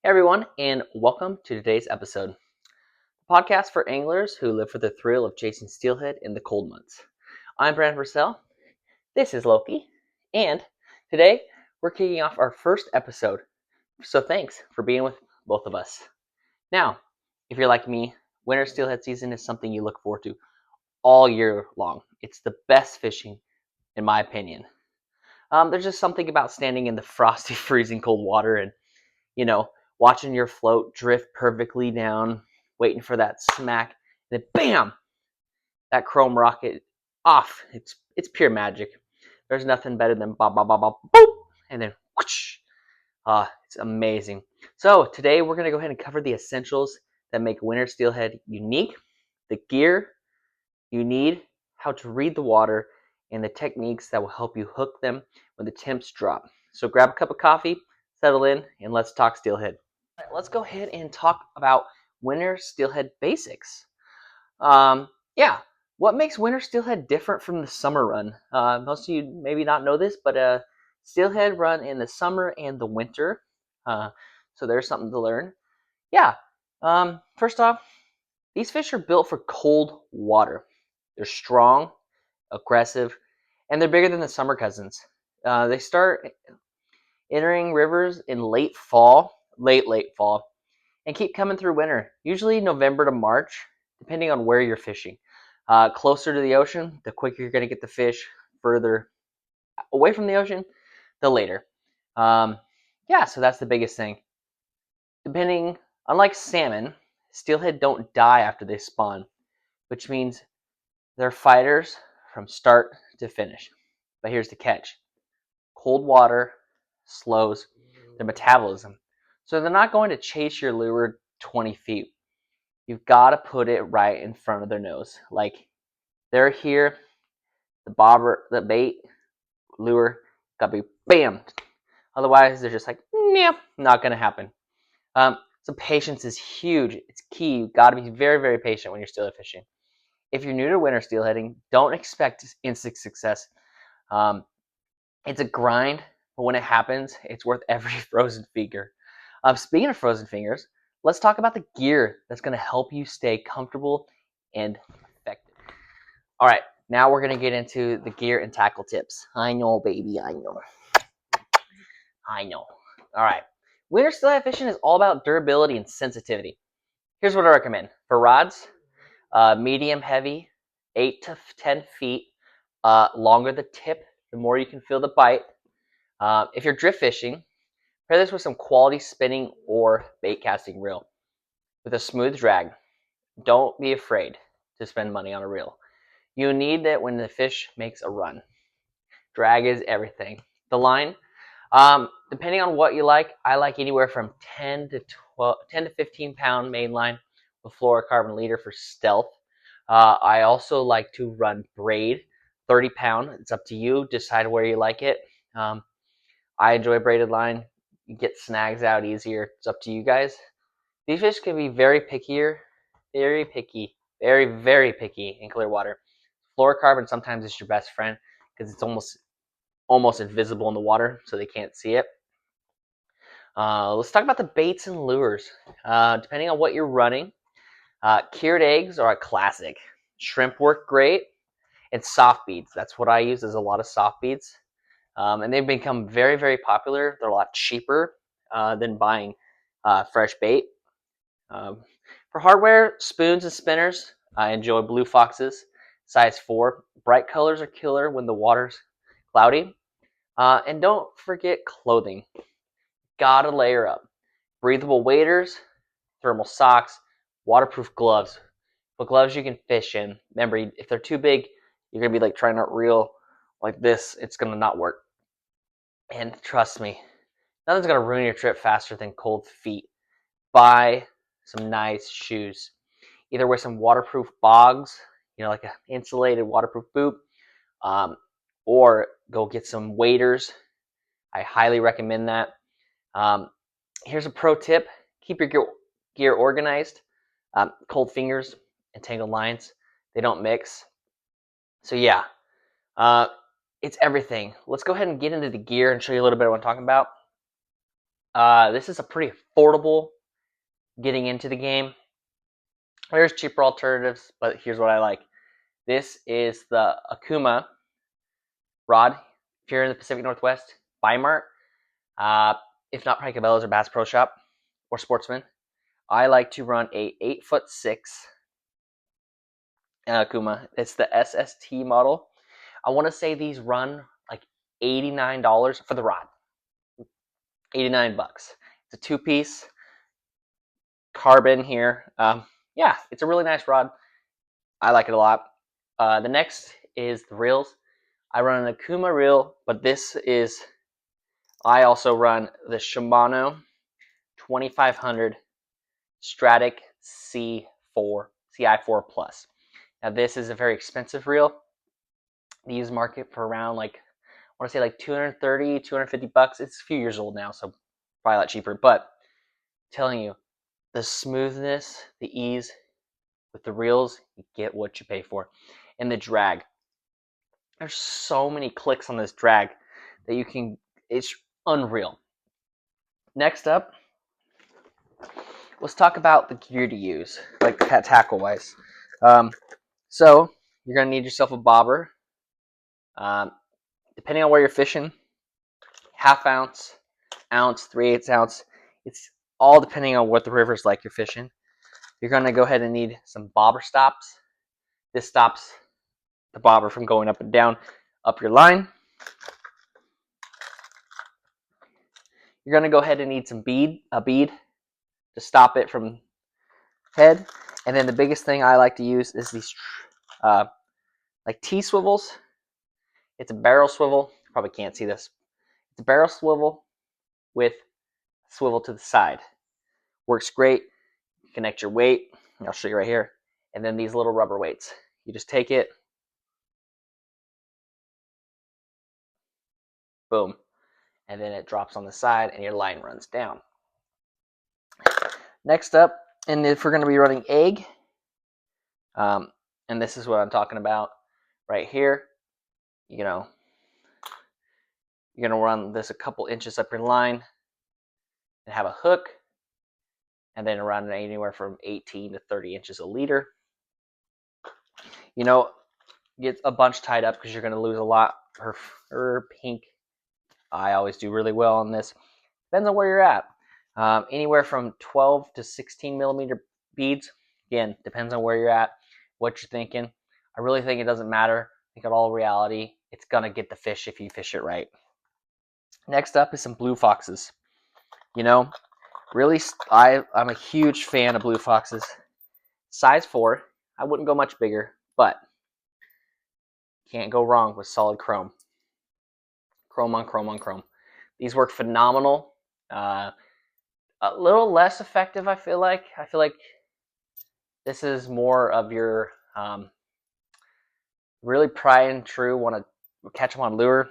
Hey everyone, and welcome to today's episode, the podcast for anglers who live for the thrill of chasing steelhead in the cold months. I'm Brandon Purcell, this is Loki, and today we're kicking off our first episode, so thanks for being with both of us. Now, if you're like me, winter steelhead season is something you look forward to all year long. It's the best fishing, in my opinion. There's just something about standing in the frosty, freezing cold water and you know, watching your float drift perfectly down, waiting for that smack, and then bam, that chrome rocket off. It's pure magic. There's nothing better than ba ba ba ba boop, and then whoosh. It's amazing. So today we're gonna go ahead and cover the essentials that make winter steelhead unique, the gear you need, how to read the water, and the techniques that will help you hook them when the temps drop. So grab a cup of coffee, settle in, and let's talk steelhead. Let's go ahead and talk about winter steelhead basics. Um, yeah, what makes winter steelhead different from the summer run? Most of you maybe not know this, but steelhead run in the summer and the winter. So there's something to learn. Yeah. First off, these fish are built for cold water. They're strong, aggressive, and they're bigger than the summer cousins. They start entering rivers in late fall, and keep coming through winter, usually November to March, depending on where you're fishing. Closer to the ocean, the quicker you're going to get the fish. Further away from the ocean, the later. Um, yeah, so that's the biggest thing. Unlike salmon, steelhead don't die after they spawn, which means they're fighters from start to finish. But here's the catch: cold water slows their metabolism, so they're not going to chase your lure 20 feet. You've got to put it right in front of their nose. Like they're here, the bobber, the bait, lure, got to be bam. Otherwise, they're just like, nah, not going to happen. So patience is huge. It's key. You've got to be very, very patient when you're steelhead fishing. If you're new to winter steelheading, don't expect instant success. Um, it's a grind, but when it happens, it's worth every frozen finger. Speaking of frozen fingers, let's talk about the gear that's going to help you stay comfortable and effective. All right, now we're going to get into the gear and tackle tips. I know, baby, I know. I know. All right. Winter steelhead fishing is all about durability and sensitivity. Here's what I recommend. For rods, medium heavy, 8 to 10 feet. Longer the tip, the more you can feel the bite. If you're drift fishing, pair this with some quality spinning or bait casting reel with a smooth drag. Don't be afraid to spend money on a reel. You need that when the fish makes a run. Drag is everything. The line, depending on what you like, I like anywhere from 10 to 15 pound main line with fluorocarbon leader for stealth. I also like to run braid, 30 pound. It's up to you. Decide where you like it. I enjoy braided line. You get snags out easier. It's up to you guys. These fish can be very pickier, very picky, very, very picky in clear water. Fluorocarbon sometimes is your best friend because it's almost invisible in the water, so they can't see it. Let's talk about the baits and lures. Depending on what you're running, cured eggs are a classic. Shrimp work great, and soft beads. That's what I use. There's a lot of soft beads, and they've become very, very popular. They're a lot cheaper than buying fresh bait. For hardware, spoons and spinners, I enjoy Blue Foxes, size 4. Bright colors are killer when the water's cloudy. And don't forget clothing. Gotta layer up. Breathable waders, thermal socks, waterproof gloves. But gloves you can fish in. Remember, if they're too big, you're gonna be like trying to reel like this. It's gonna not work. And trust me, nothing's gonna ruin your trip faster than cold feet. Buy some nice shoes. Either wear some waterproof bogs, like an insulated waterproof boot, or go get some waders. I highly recommend that. Um, Here's a pro tip: keep your gear organized. Cold fingers and tangled lines, they don't mix. So yeah, uh, it's everything. Let's go ahead and get into the gear and show you a little bit of what I'm talking about. This is a pretty affordable getting into the game. There's cheaper alternatives, but here's what I like. This is the Akuma rod. If you're in the Pacific Northwest, Mart. If not, probably Cabela's or Bass Pro Shop or Sportsman. I like to run a 8'6" Akuma. It's the SST model. I want to say these run like $89 for the rod. 89 bucks. It's a two-piece carbon here. Yeah, it's a really nice rod. I like it a lot. The next is the reels. I run an Akuma reel, but I also run the Shimano 2500 Stratic CI4 Plus. Now this is a very expensive reel. These market for around like, I want to say like 230, 250 bucks. It's a few years old now, so probably a lot cheaper. But I'm telling you, the smoothness, the ease with the reels, you get what you pay for. And the drag. There's so many clicks on this drag that it's unreal. Next up, let's talk about the gear to use, like tackle wise. So you're gonna need yourself a bobber. Depending on where you're fishing, half ounce, ounce, 3/8 ounce. It's all depending on what the river's like you're fishing. You're gonna go ahead and need some bobber stops. This stops the bobber from going up and down up your line. You're gonna go ahead and need a bead to stop it from head. And then the biggest thing I like to use is these like T-swivels. It's a barrel swivel. You probably can't see this. It's a barrel swivel with swivel to the side. Works great. You connect your weight. I'll show you right here. And then these little rubber weights. You just take it. Boom. And then it drops on the side and your line runs down. Next up, and if we're going to be running egg, and this is what I'm talking about right here, you're going to run this a couple inches up your line and have a hook, and then run anywhere from 18 to 30 inches a leader. Get a bunch tied up because you're going to lose a lot. Her pink, I always do really well on this. Depends on where you're at. Anywhere from 12 to 16 millimeter beads. Again, depends on where you're at, what you're thinking. I really think it doesn't matter. I think in all reality, it's going to get the fish if you fish it right. Next up is some blue foxes. Really, I'm a huge fan of blue foxes. Size 4. I wouldn't go much bigger, but can't go wrong with solid chrome. Chrome on chrome on chrome. These work phenomenal. A little less effective, I feel like. I feel like this is more of your really tried and true, want to catch them on lure.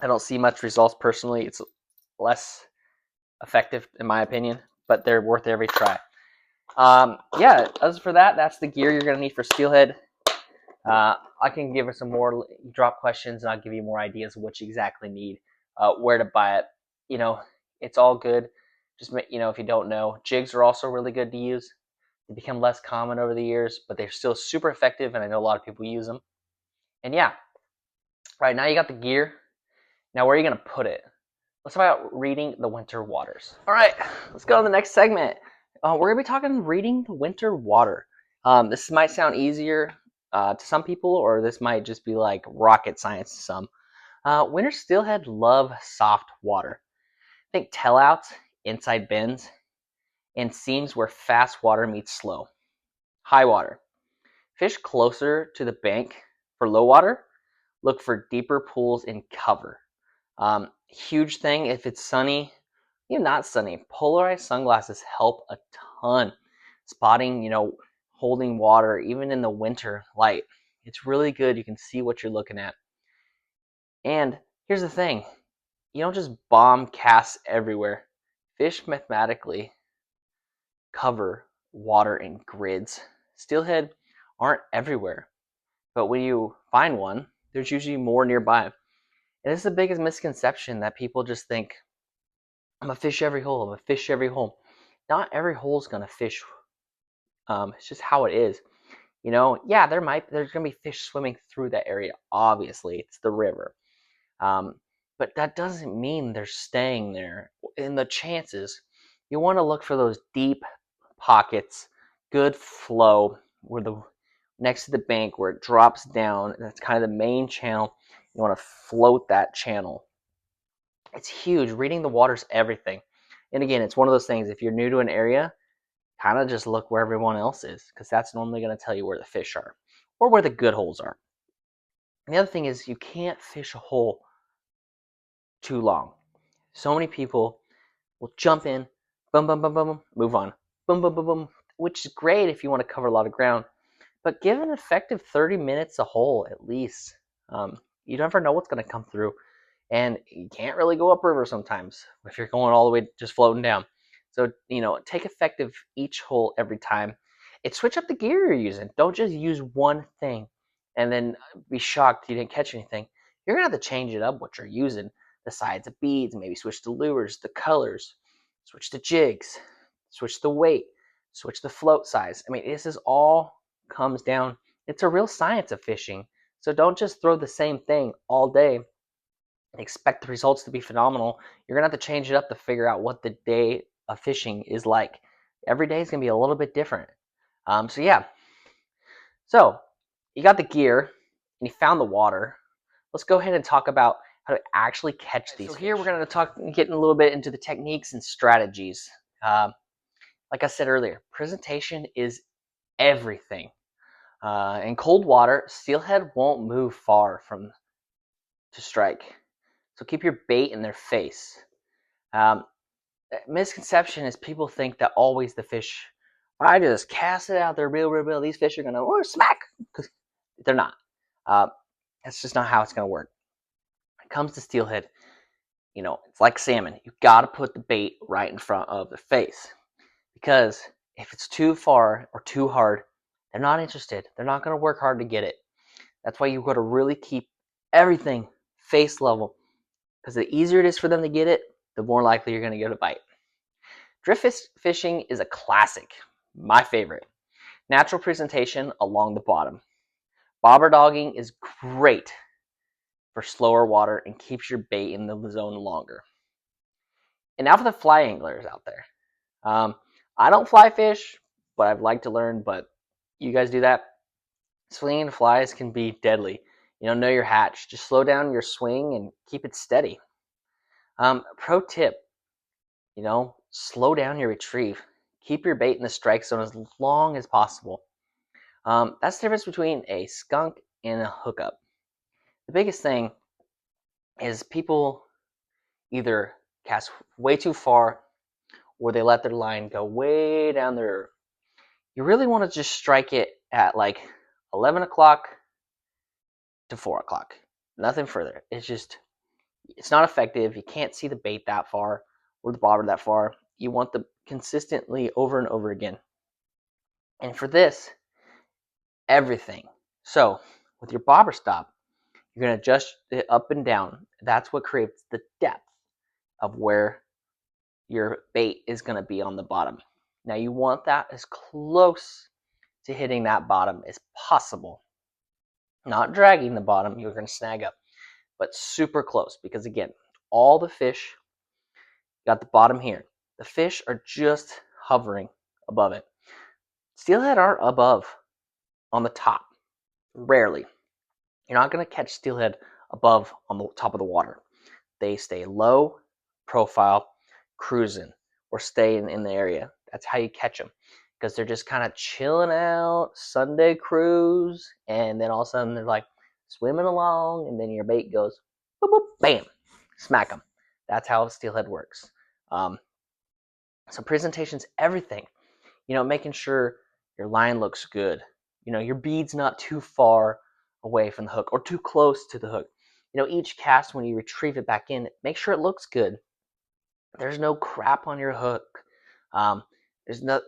I don't see much results personally. It's less effective in my opinion, but they're worth every try. Yeah, as for that, that's the gear you're going to need for Steelhead. I can give us some more drop questions, and I'll give you more ideas of what you exactly need, where to buy it. It's all good. Just if you don't know, jigs are also really good to use. They become less common over the years, but they're still super effective, and I know a lot of people use them. And yeah, right now you got the gear. Now where are you going to put it? Let's talk about reading the winter waters. All right, let's go to the next segment. We're going to be talking reading the winter water. This might sound easier to some people, or this might just be like rocket science to some. Winter steelhead love soft water. Think tailouts, inside bends, and seams where fast water meets slow. High water. Fish closer to the bank. For low water, look for deeper pools in cover. Huge thing if it's sunny, not sunny. Polarized sunglasses help a ton. Spotting, holding water, even in the winter light. It's really good. You can see what you're looking at. And here's the thing. You don't just bomb casts everywhere. Fish mathematically cover water in grids. Steelhead aren't everywhere. But when you find one, there's usually more nearby. And this is the biggest misconception that people just think, I'm gonna fish every hole. I'm gonna fish every hole. Not every hole's gonna fish. It's just how it is. Yeah, there's gonna be fish swimming through that area. Obviously, it's the river. Um, but that doesn't mean they're staying there. In the chances, you want to look for those deep pockets, good flow, where the next to the bank where it drops down. And that's kind of the main channel. You want to float that channel. It's huge. Reading the water's everything. And again, it's one of those things. If you're new to an area, kind of just look where everyone else is, because that's normally going to tell you where the fish are or where the good holes are. And the other thing is you can't fish a hole too long. So many people will jump in, boom, boom, boom, boom, move on, boom, boom, boom, boom, which is great if you want to cover a lot of ground. But give an effective 30 minutes a hole at least. You never know what's going to come through. And you can't really go upriver sometimes if you're going all the way just floating down. So, take effective each hole every time. And switch up the gear you're using. Don't just use one thing and then be shocked you didn't catch anything. You're going to have to change it up what you're using. The sides of beads, maybe switch the lures, the colors, switch the jigs, switch the weight, switch the float size. I mean, this is all comes down. It's a real science of fishing. So don't just throw the same thing all day and expect the results to be phenomenal. You're going to have to change it up to figure out what the day of fishing is like. Every day is going to be a little bit different. Yeah. So you got the gear and you found the water. Let's go ahead and talk about how to actually catch these. So here we're going to talk, getting a little bit into the techniques and strategies. Like I said earlier, presentation is everything. In cold water, steelhead won't move far from to strike. So keep your bait in their face. Misconception is people think that always the fish, I just cast it out there real. These fish are going to smack. They're not. That's just not how it's going to work. When it comes to steelhead, it's like salmon. You got to put the bait right in front of their face. Because if it's too far or too hard, they're not interested. They're not going to work hard to get it. That's why you've got to really keep everything face level. Because the easier it is for them to get it, the more likely you're going to get a bite. Drift fishing is a classic, my favorite. Natural presentation along the bottom. Bobber dogging is great for slower water and keeps your bait in the zone longer. And now for the fly anglers out there. I don't fly fish, but I'd like to learn, but you guys do that. Swinging flies can be deadly. Know your hatch. Just slow down your swing and keep it steady. Pro tip, slow down your retrieve. Keep your bait in the strike zone as long as possible. That's the difference between a skunk and a hookup. The biggest thing is people either cast way too far or they let their line go way down there. You really want to just strike it at like 11 o'clock to 4 o'clock. Nothing further. It's not effective. You can't see the bait that far or the bobber that far. You want them consistently over and over again. And for this, everything. So with your bobber stop, you're going to adjust it up and down. That's what creates the depth of where your bait is going to be on the bottom. Now you want that as close to hitting that bottom as possible. Not dragging the bottom, you're going to snag up, but super close because again, all the fish got the bottom here. The fish are just hovering above it. Steelhead aren't above on the top. Rarely. You're not going to catch steelhead above on the top of the water. They stay low profile, cruising, or stay in the area. That's how you catch them. Because they're just kind of chilling out, Sunday cruise, and then all of a sudden they're like swimming along, and then your bait goes, boop, boop, bam, smack them. That's how steelhead works. So presentation's everything. Making sure your line looks good. Your bead's not too far away from the hook or too close to the hook. Each cast when you retrieve it back in, make sure it looks good. There's no crap on your hook.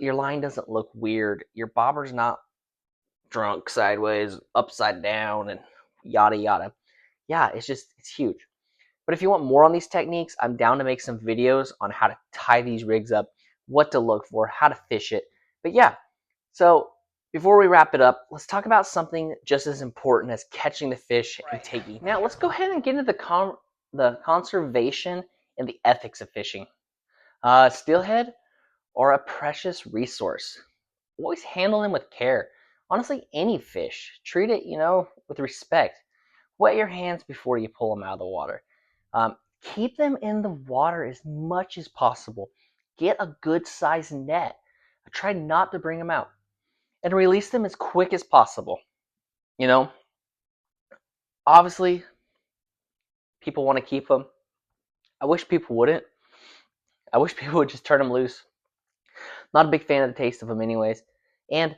Your line doesn't look weird. Your bobber's not drunk sideways, upside down, and yada yada. Yeah, it's huge. But if you want more on these techniques, I'm down to make some videos on how to tie these rigs up, what to look for, how to fish it. But yeah, so before we wrap it up, let's talk about something just as important as catching the fish and taking. Now let's go ahead and get into the conservation and the ethics of fishing. Steelhead are a precious resource. Always handle them with care. Honestly, any fish, treat it, with respect. Wet your hands before you pull them out of the water. Keep them in the water as much as possible. Get a good sized net. Try not to bring them out. And release them as quick as possible. You know, obviously, people want to keep them. I wish people wouldn't. I wish people would just turn them loose. Not a big fan of the taste of them, anyways. And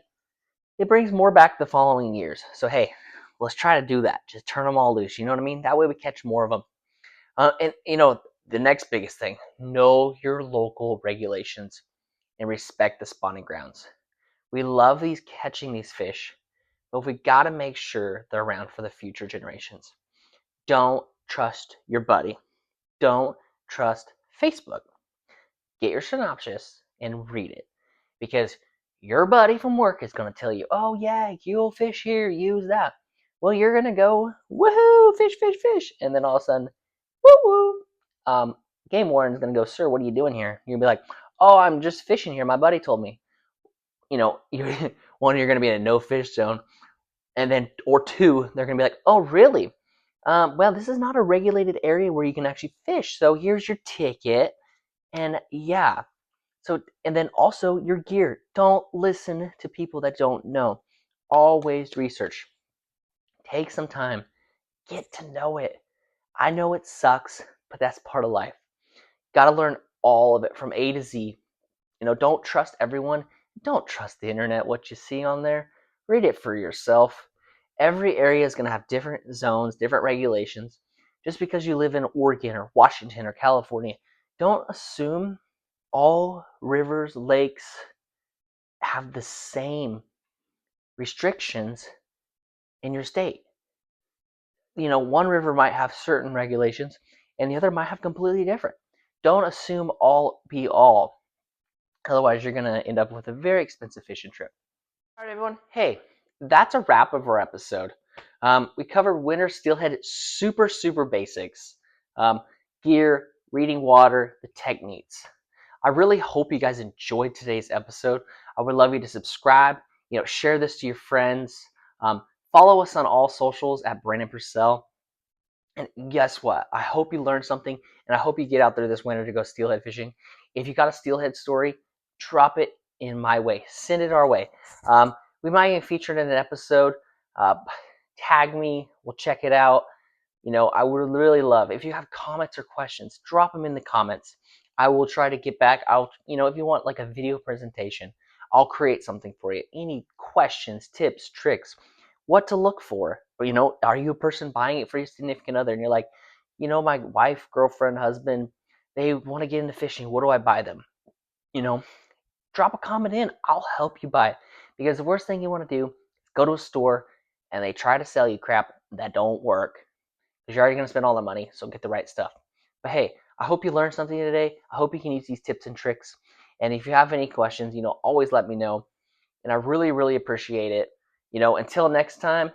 it brings more back the following years. So, hey, let's try to do that. Just turn them all loose. You know what I mean? That way we catch more of them. And, the next biggest thing, know your local regulations and respect the spawning grounds. We love catching these fish, but we got to make sure they're around for the future generations. Don't trust your buddy. Don't trust Facebook. Get your synopsis and read it, because your buddy from work is going to tell you, oh yeah, you'll fish here, use that. Well, you're going to go, woohoo, fish, fish, fish. And then all of a sudden, woo woo. Game warden's going to go, sir, what are you doing here? You're going to be like, oh, I'm just fishing here. My buddy told me. You're going to be in a no fish zone. And then, or two, they're going to be like, oh, really? Well, this is not a regulated area where you can actually fish. So here's your ticket. And yeah. So, and then also your gear. Don't listen to people that don't know. Always research. Take some time. Get to know it. I know it sucks, but that's part of life. Got to learn all of it from A to Z. Don't trust everyone. Don't trust the internet, what you see on there. Read it for yourself. Every area is going to have different zones, different regulations. Just because you live in Oregon or Washington or California, don't assume all rivers, lakes have the same restrictions in your state. One river might have certain regulations and the other might have completely different. Don't assume all be all. Otherwise, you're going to end up with a very expensive fishing trip. All right, everyone. Hey, that's a wrap of our episode. We covered winter steelhead super, super basics. Gear, reading water, the techniques. I really hope you guys enjoyed today's episode. I would love you to subscribe, share this to your friends. Follow us on all socials at Brandon Purcell. And guess what? I hope you learned something, and I hope you get out there this winter to go steelhead fishing. If you got a steelhead story, drop it in my way. Send it our way. We might even feature it in an episode. Tag me. We'll check it out. I would really love, if you have comments or questions, drop them in the comments. I will try to get back. If you want like a video presentation, I'll create something for you. Any questions, tips, tricks, what to look for. Are you a person buying it for your significant other and you're like, my wife, girlfriend, husband, they want to get into fishing. What do I buy them? Drop a comment in. I'll help you buy it. Because the worst thing you want to do is go to a store and they try to sell you crap that don't work. Because you're already going to spend all the money, so get the right stuff. But hey, I hope you learned something today. I hope you can use these tips and tricks. And if you have any questions, always let me know. And I really, really appreciate it. Until next time,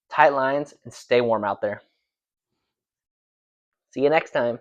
tight lines and stay warm out there. See you next time.